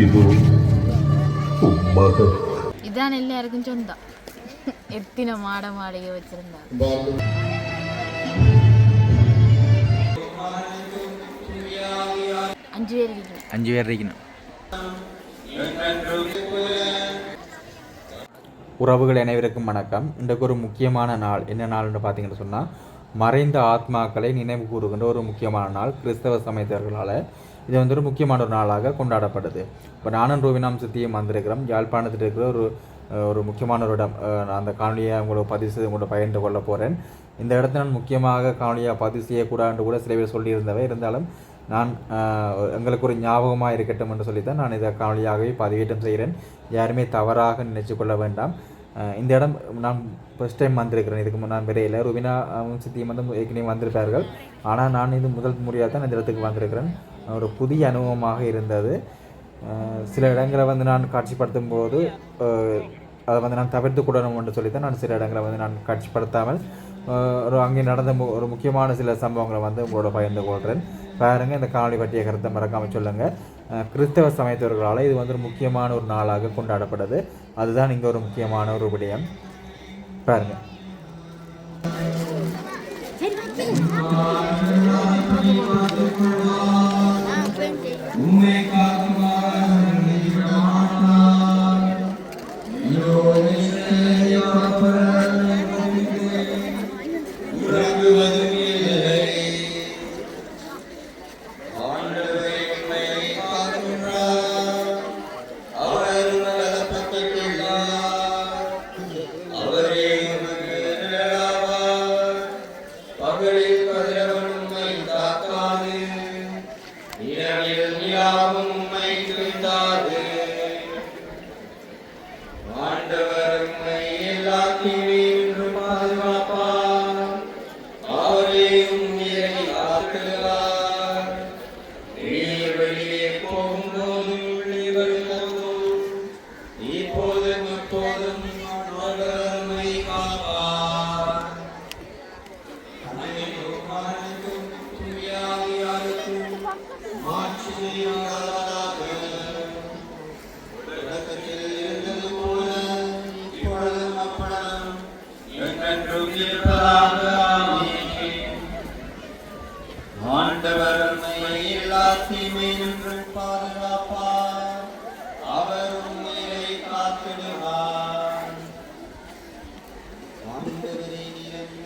இது மகன். இதான் எல்லாருக்கும் சொந்தம். எத்தனை மாளிகை வச்சிருந்தாங்க. 5 பேர் இருக்கணும். உறவுகள் அனைவருக்கும் வணக்கம். இன்றைக்கு ஒரு முக்கியமான நாள். என்ன நாள்னு பார்த்தீங்கன்னு சொன்னால், மறைந்த ஆத்மாக்களை நினைவு கூறுகின்ற ஒரு முக்கியமான நாள். கிறிஸ்தவ சமயத்தவர்களால் இது ஒரு முக்கியமான ஒரு நாளாக கொண்டாடப்படுது. இப்போ நானும் ரூபினாம் சித்தியும் வந்திருக்கிறோம். யாழ்ப்பாணத்தில் இருக்கிற ஒரு முக்கியமான ஒரு இடம். அந்த காணொலியை உங்களுக்கு பதிவு செய்து உங்களோட பகிர்ந்து கொள்ள போகிறேன். இந்த இடத்த நான் முக்கியமாக காணொலியாக பதிவு செய்யக்கூடாதுன்னு கூட சில பேர் சொல்லியிருந்தவை. இருந்தாலும் நான் எங்களுக்கு ஒரு ஞாபகமாக இருக்கட்டும் என்று சொல்லித்தான் நான் இதை காணொலியாகவே பதிவேற்றம் செய்கிறேன். யாருமே தவறாக நினைச்சு கொள்ள வேண்டாம். இந்த இடம் நான் ஃபஸ்ட் டைம் வந்திருக்கிறேன். இதுக்கு முன்னாடி வரையில் ரூபினா சித்தியும் ஏற்கனவே வந்திருப்பார்கள். ஆனால் நான் இது முதல் முறையாக தான் இந்த இடத்துக்கு வந்திருக்கிறேன். ஒரு புதிய அனுபவமாக இருந்தது. சில இடங்களை நான் காட்சிப்படுத்தும் போது அதை நான் தவிர்த்து கூடணும் என்று சொல்லித்தான் நான் சில இடங்களை நான் காட்சிப்படுத்தாமல் அங்கே நடந்த ஒரு முக்கியமான சில சம்பவங்களை உங்களோட பகிர்ந்து கொள்கிறேன். பாருங்கள், இந்த காணொலி பற்றிய கருத்தை மறக்காமல் சொல்லுங்கள். கிறிஸ்தவ சமயத்தவர்களால் இது ஒரு முக்கியமான ஒரு நாளாக கொண்டாடப்படுது. அதுதான் இங்கே ஒரு முக்கியமான ஒரு விடயம். பாருங்கள்.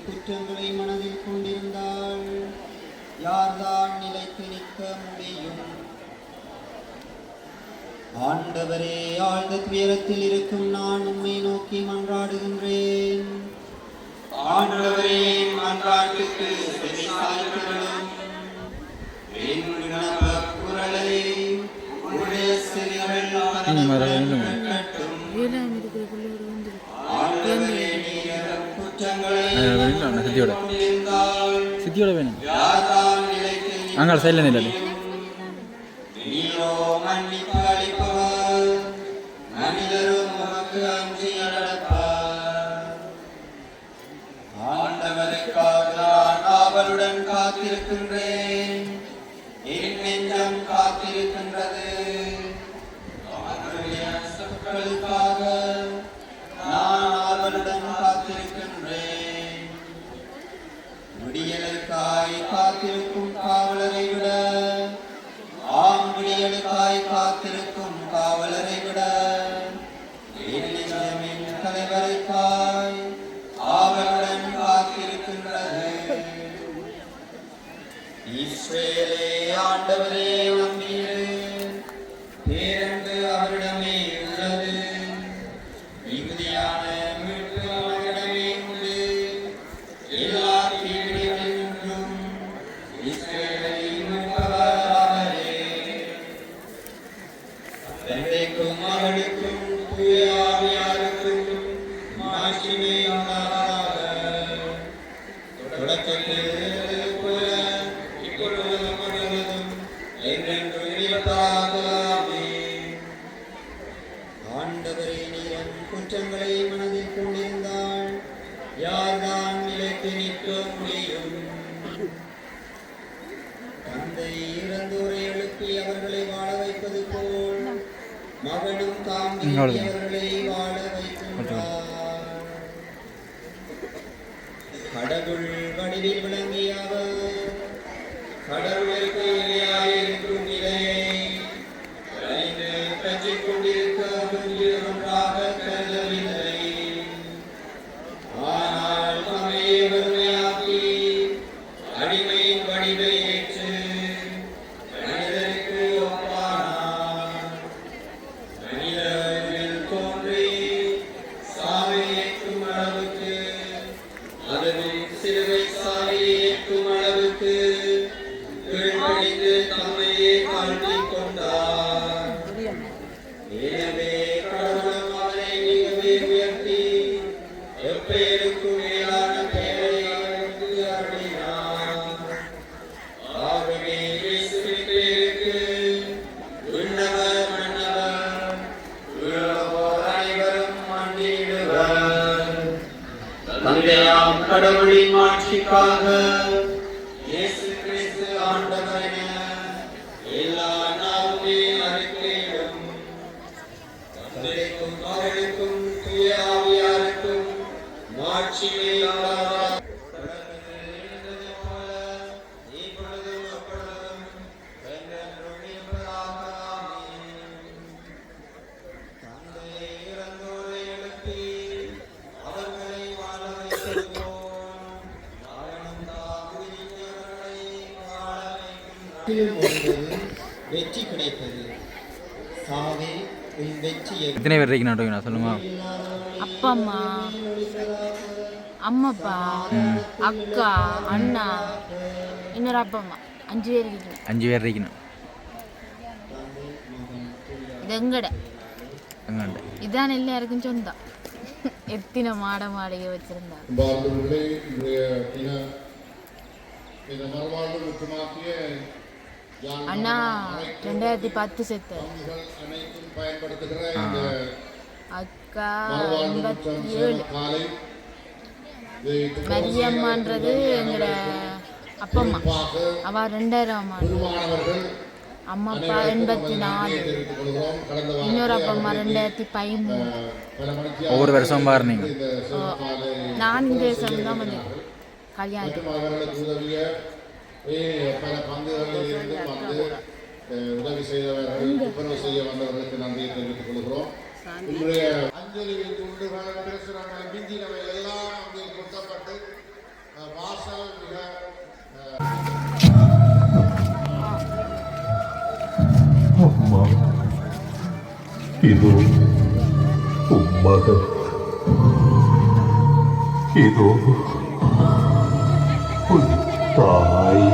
குற்றங்களை மனதில் கொண்டிருந்தால் யார்தான் நிலைத்து நிற்க முடியும்? ஆண்டவரே, ஆழ்ந்த துயரத்தில் இருக்கும் நான் உம்மை நோக்கி மன்றாடுகின்றேன். ஆண்டவரே, மன்றாட்டுக்கு செவிசாய்க்கிறோம். என் விண்ணப்பக் குரலை உம்முடைய செவிகள் கேட்கட்டும். ஆண்டவரே, சித்தியோட வேணும். அங்கே சைடில் நிலை மன்னிப்பு அளிப்பவர், மனிதரும் உமக்கு அஞ்சி நடப்பார். ஆண்டவருக்காக நான் ஆவலுடன் காத்திருக்கின்றேன். என் நெஞ்சம் காத்திருக்கின்றது. அவருடைய சொற்களுக்காக நான் ஆவலுடன் காத்திருக்கின்றேன். விடியலுக்காய் காத்திருக்கும் காவலரை விட, விடியலுக்காய் காத்திருக்கும் காவலரை விட, என் நெஞ்சமின் தலைவருக்காய் ஆவலுடன் காத்திருக்கின்றது. இஸ்ரவேலே, ஆண்டவரே நம்பியிரு. பேரன்பு அவரிடமே உள்ளது. மிகுதியான மீட்பு அவரிடமே உண்டு. எல்லா தீவிரங்களிலும் இஸ்ரவேலை மீட்பவர் அவரே. தந்தைக்கும் மகனுக்கும் தூய ஆவியாருக்கும் மாட்சிமை உண்டாவதாக. தொடக்கத்தில் இருந்தது போல இப்பொழுதும் என்றென்றும் மகனும் தாம் விரும்பியவர்களை வாழ வைக்கின்றார். கடவுள் வடிவில் விளங்கிய அவர் கடவுளுக்கு இணையாயிருக்கும் நிலையை கனிந்து பற்றிக் கொண்டிருக்க ஒன்றாக கருதவில்லை. ஆனால் தம்மையே வறுமையாக்கி அடிமையின் வடிவை ஏற்று மனிதருக்கு ஒப்பானார். மனிதரில் தோன்றி சாவை ஏற்கும் அளவுக்கு, அதுவும் சிலுவை சாவை ஏற்கும் அளவுக்கு கீழ்ப்படிந்து தம்மையே தாழ்த்திக் கொண்டார். எனவே கடவுளும் அவரை மிகவே உயர்த்தி எப்பெயருக்கும் மேலான பெயரை அவருக்கு அருளினார். ஆகவே இயேசுவின் பெயருக்கு விண்ணவர் மன்னவர் உலகோர் அனைவரும் மண்டியிடுவர். தந்தையாம் கடவுளின் ஆட்சிக்காக இயேசு கிறிஸ்து ஆண்டவர் என எல்லா நாவுமே அறிக்கையிடும். தந்தைக்கும் மகனுக்கும் தூய ஆவியாருக்கும் மாட்சிமை உண்டாவதாக. தொடக்கத்தில் இருந்தது போல இப்பொழுதும் எப்பொழுதும் என்றென்றும் இருப்பதாக. ஆமென். தந்தையே, இறந்தோரை எழுப்பி அவர்களை வாழ வைத்தது போல் மகனும் தாம் விரும்பியவர்களை வாழ வைக்கின்றார். வெற்றி கிடைத்தது. சாவே உன் வெற்றியை எத்தனை பேர் இருக்கீங்க சொல்லுமா? அப்பா அம்மா, அம்மாப்பா, அக்கா, அண்ணா, இன்னொரு அப்பா அம்மா, 5 பேர் இருக்கணும். 5 பேர் இருக்கணும். இது எங்கட எங்கண்ட இதான் எல்லாருக்கும் சொந்தம். எத்தனை மாளிகை வச்சிருந்தாங்க. அன்பார்ந்தவர்களே, இன்றைய தின இந்த மறுவாழ்வு முற்றுமாக்கிய அண்ணா 2010 செத்து, அனைத்தும் பயன்படுத்துகிற இந்த அக்கா மறுவாழ்வு 87, காலை மரியம்மான்றது எங்கட அப்பம்மா, அவ 2000 மாணவர்கள் அம்மாப்பா 84, இன்னொரு அப்பம்மா 2013. ஒவ்வொரு வருஷம் பாருங்க. நான் இந்த வருஷம் தான் வந்து கல்யாணம். அவர்களுக்கு உதவிய பல பங்குகளில் இருந்து வந்து உதவி செய்தவர்கள், துப்புரவு செய்ய வந்தவர்களுக்கு நன்றியை தெரிவித்துக் கொள்கிறோம். இன்றைய அஞ்சலி துண்டுகள், பிரசுரங்கள், பிந்தினவை எல்லாம் அங்கே கொட்டப்பட்டு வாசல் மிக அம்மா, இதோ உன் மகன், இதோ உன் தாய்.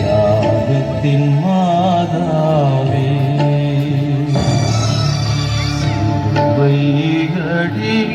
யாகத்தின் மாதாவே, வைகடியிலே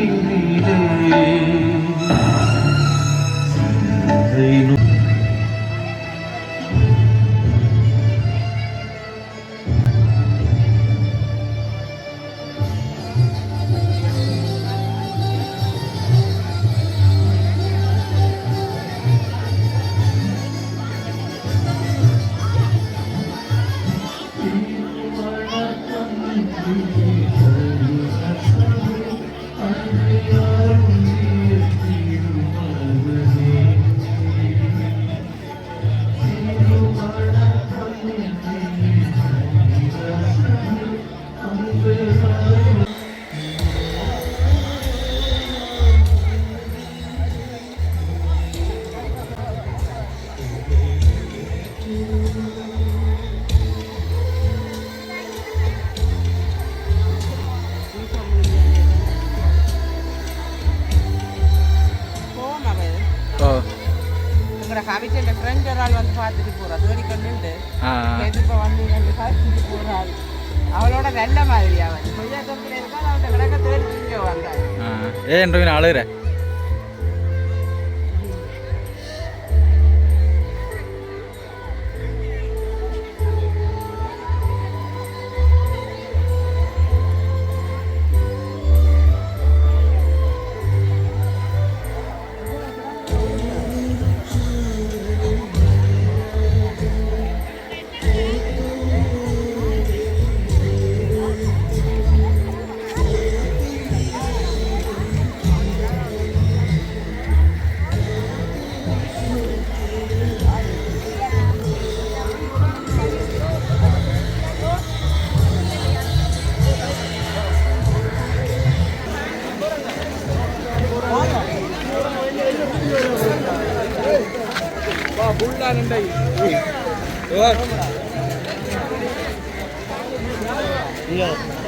எங்களோட கவிச்ச ஃப்ரெண்ட் ஒரு ஆள் வந்து பார்த்துட்டு போகிறா தேடிக்கொண்டு இப்போ வந்து ரெண்டு பார்த்துட்டு போகிறாள் அவளோட நல்ல மாதிரி அவன் கொஞ்சம் தொப்பில் இருக்கா அவன் கிடக்க தேடி இங்கே வந்தாள் ஏன் அழுகிறேன் Iya.